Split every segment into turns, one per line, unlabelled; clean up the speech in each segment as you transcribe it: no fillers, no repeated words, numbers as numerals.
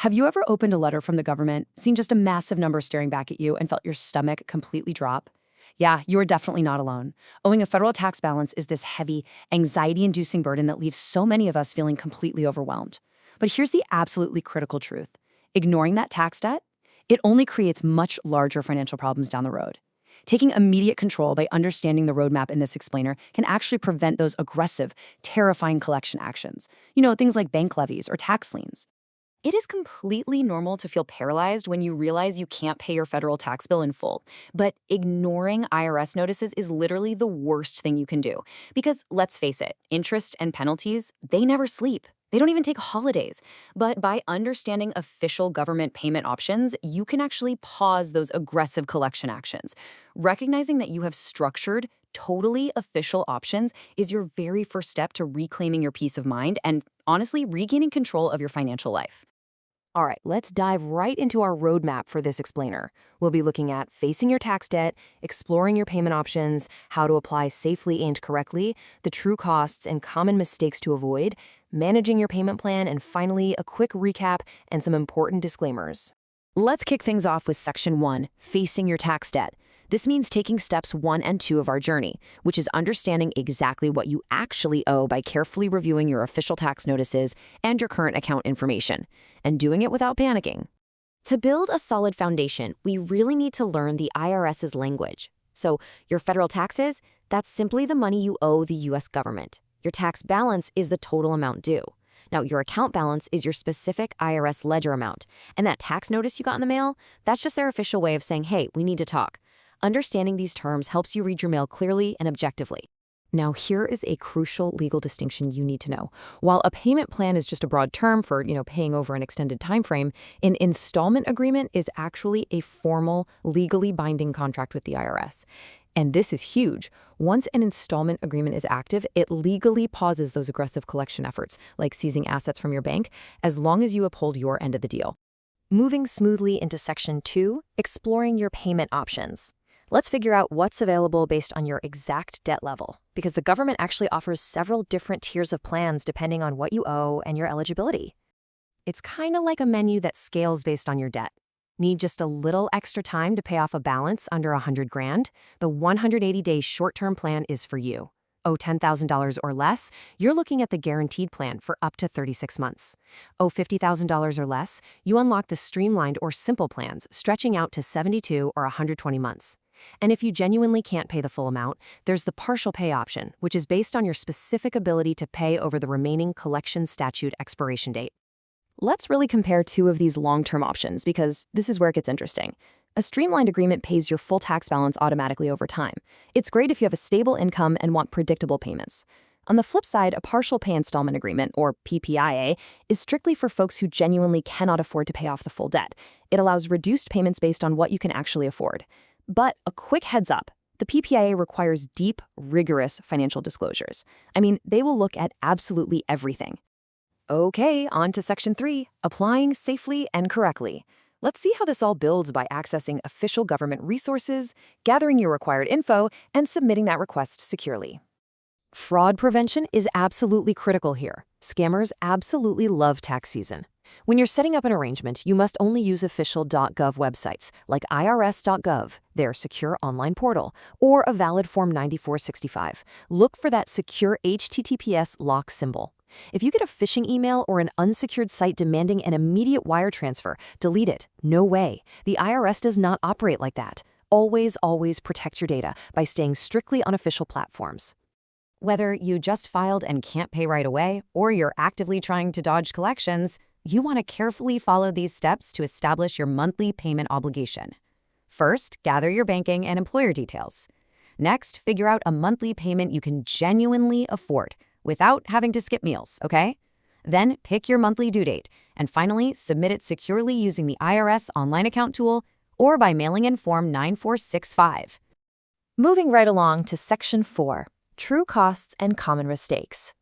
Have you ever opened a letter from the government, seen just a massive number staring back at you, and felt your stomach completely drop? Yeah, you're definitely not alone. Owing a federal tax balance is this heavy, anxiety-inducing burden that leaves so many of us feeling completely overwhelmed. But here's the absolutely critical truth. Ignoring that tax debt, it only creates much larger financial problems down the road. Taking immediate control by understanding the roadmap in this explainer can actually prevent those aggressive, terrifying collection actions. Things like bank levies or tax liens. It is completely normal to feel paralyzed when you realize you can't pay your federal tax bill in full. But ignoring IRS notices is literally the worst thing you can do. Because let's face it, interest and penalties, they never sleep. They don't even take holidays. But by understanding official government payment options, you can actually pause those aggressive collection actions. Recognizing that you have structured, totally official options is your very first step to reclaiming your peace of mind and, honestly, regaining control of your financial life. All right, let's dive right into our roadmap for this explainer. We'll be looking at facing your tax debt, exploring your payment options, how to apply safely and correctly, the true costs and common mistakes to avoid, managing your payment plan, and finally, a quick recap and some important disclaimers. Let's kick things off with Section 1, Facing Your Tax Debt. This means taking steps 1 and 2 of our journey, which is understanding exactly what you actually owe by carefully reviewing your official tax notices and your current account information, and doing it without panicking. To build a solid foundation, we really need to learn the IRS's language. So, your federal taxes, that's simply the money you owe the U.S. government. Your tax balance is the total amount due. Now, your account balance is your specific IRS ledger amount, and that tax notice you got in the mail, that's just their official way of saying, hey, we need to talk. Understanding these terms helps you read your mail clearly and objectively. Now, here is a crucial legal distinction you need to know. While a payment plan is just a broad term for, paying over an extended time frame, an installment agreement is actually a formal, legally binding contract with the IRS. And this is huge. Once an installment agreement is active, it legally pauses those aggressive collection efforts, like seizing assets from your bank, as long as you uphold your end of the deal. Moving smoothly into Section 2, exploring your payment options. Let's figure out what's available based on your exact debt level, because the government actually offers several different tiers of plans depending on what you owe and your eligibility. It's kind of like a menu that scales based on your debt. Need just a little extra time to pay off a balance under $100,000? The 180-day short-term plan is for you. Owe $10,000 or less? You're looking at the guaranteed plan for up to 36 months. Owe $50,000 or less? You unlock the streamlined or simple plans, stretching out to 72 or 120 months. And if you genuinely can't pay the full amount, there's the partial pay option, which is based on your specific ability to pay over the remaining collection statute expiration date. Let's really compare 2 of these long-term options because this is where it gets interesting. A streamlined agreement pays your full tax balance automatically over time. It's great if you have a stable income and want predictable payments. On the flip side, a partial pay installment agreement, or PPIA, is strictly for folks who genuinely cannot afford to pay off the full debt. It allows reduced payments based on what you can actually afford. But a quick heads up, the PPIA requires deep, rigorous financial disclosures. They will look at absolutely everything. Okay, on to Section 3, applying safely and correctly. Let's see how this all builds by accessing official government resources, gathering your required info, and submitting that request securely. Fraud prevention is absolutely critical here. Scammers absolutely love tax season. When you're setting up an arrangement, you must only use official .gov websites like irs.gov, their secure online portal, or a valid Form 9465. Look for that secure HTTPS lock symbol. If you get a phishing email or an unsecured site demanding an immediate wire transfer, delete it. No way. The IRS does not operate like that. Always, always protect your data by staying strictly on official platforms. Whether you just filed and can't pay right away, or you're actively trying to dodge collections, you want to carefully follow these steps to establish your monthly payment obligation. First, gather your banking and employer details. Next, figure out a monthly payment you can genuinely afford without having to skip meals, okay? Then pick your monthly due date, and finally, submit it securely using the IRS online account tool or by mailing in Form 9465. Moving right along to Section 4, True Costs and Common Mistakes.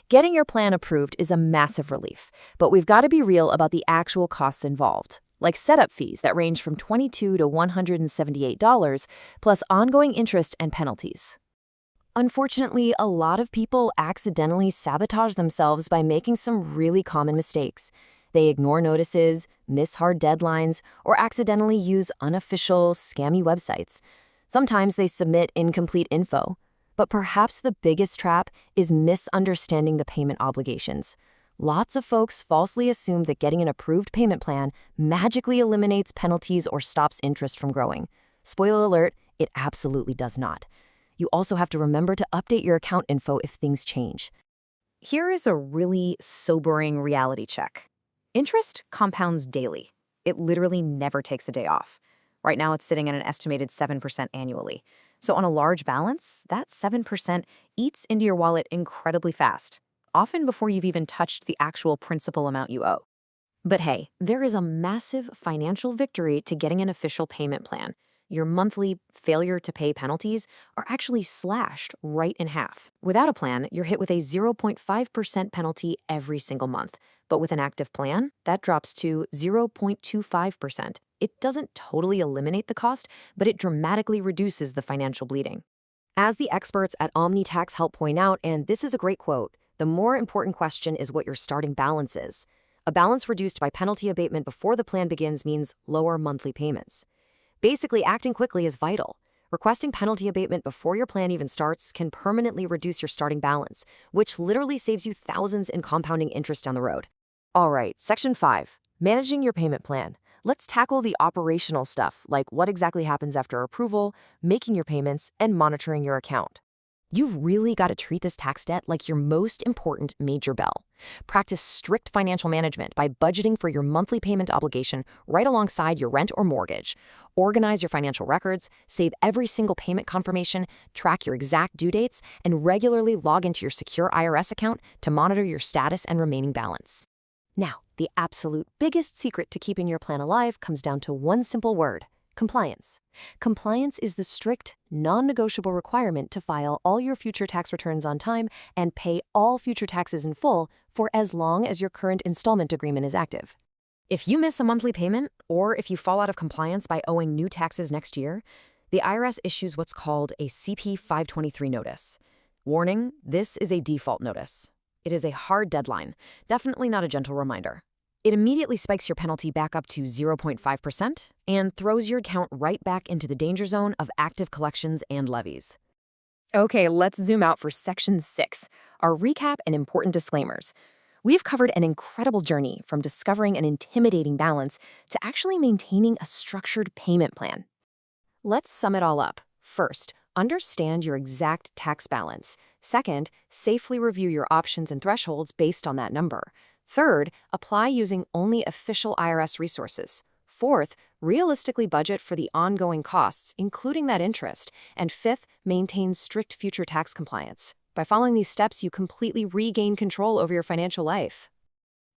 Getting your plan approved is a massive relief, but we've got to be real about the actual costs involved, like setup fees that range from $22 to $178, plus ongoing interest and penalties. Unfortunately, a lot of people accidentally sabotage themselves by making some really common mistakes.
They ignore notices, miss hard deadlines, or accidentally use unofficial, scammy websites. Sometimes they submit incomplete info. But perhaps the biggest trap is misunderstanding the payment obligations. Lots of folks falsely assume that getting an approved payment plan magically eliminates penalties or stops interest from growing. Spoiler alert, it absolutely does not. You also have to remember to update your account info if things change.
Here is a really sobering reality check. Interest compounds daily. It literally never takes a day off. Right now, it's sitting at an estimated 7% annually. So on a large balance, that 7% eats into your wallet incredibly fast, often before you've even touched the actual principal amount you owe. But hey, there is a massive financial victory to getting an official payment plan. Your monthly failure to pay penalties are actually slashed right in half. Without a plan, you're hit with a 0.5% penalty every single month. But with an active plan, that drops to 0.25%. It doesn't totally eliminate the cost, but it dramatically reduces the financial bleeding.
As the experts at OmniTax help point out, and this is a great quote, the more important question is what your starting balance is. A balance reduced by penalty abatement before the plan begins means lower monthly payments. Basically, acting quickly is vital. Requesting penalty abatement before your plan even starts can permanently reduce your starting balance, which literally saves you thousands in compounding interest down the road. All right, Section 5, managing your payment plan. Let's tackle the operational stuff, like what exactly happens after approval, making your payments, and monitoring your account. You've really got to treat this tax debt like your most important major bill. Practice strict financial management by budgeting for your monthly payment obligation right alongside your rent or mortgage. Organize your financial records, save every single payment confirmation, track your exact due dates, and regularly log into your secure IRS account to monitor your status and remaining balance. Now, the absolute biggest secret to keeping your plan alive comes down to one simple word: compliance. Compliance is the strict, non-negotiable requirement to file all your future tax returns on time and pay all future taxes in full for as long as your current installment agreement is active. If you miss a monthly payment, or if you fall out of compliance by owing new taxes next year, the IRS issues what's called a CP 523 notice. Warning, this is a default notice. It is a hard deadline, definitely not a gentle reminder. It immediately spikes your penalty back up to 0.5% and throws your account right back into the danger zone of active collections and levies. Okay, let's zoom out for Section 6, our recap and important disclaimers. We've covered an incredible journey from discovering an intimidating balance to actually maintaining a structured payment plan. Let's sum it all up. First, understand your exact tax balance. Second, safely review your options and thresholds based on that number. Third, apply using only official IRS resources. Fourth, realistically budget for the ongoing costs, including that interest. And fifth, maintain strict future tax compliance. By following these steps, you completely regain control over your financial life.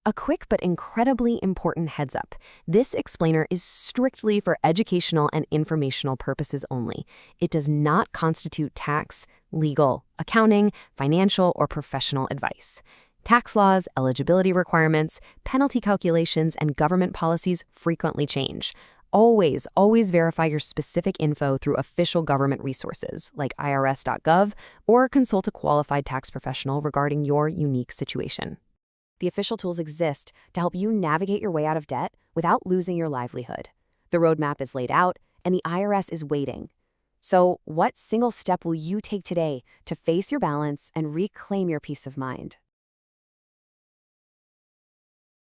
A quick but incredibly important heads up. This explainer is strictly for educational and informational purposes only. It does not constitute tax, legal, accounting, financial, or professional advice. Tax laws, eligibility requirements, penalty calculations, and government policies frequently change. Always verify your specific info through official government resources like irs.gov or consult a qualified tax professional regarding your unique situation. The official tools exist to help you navigate your way out of debt without losing your livelihood. The roadmap is laid out, and the IRS is waiting. So, what single step will you take today to face your balance and reclaim your peace of mind?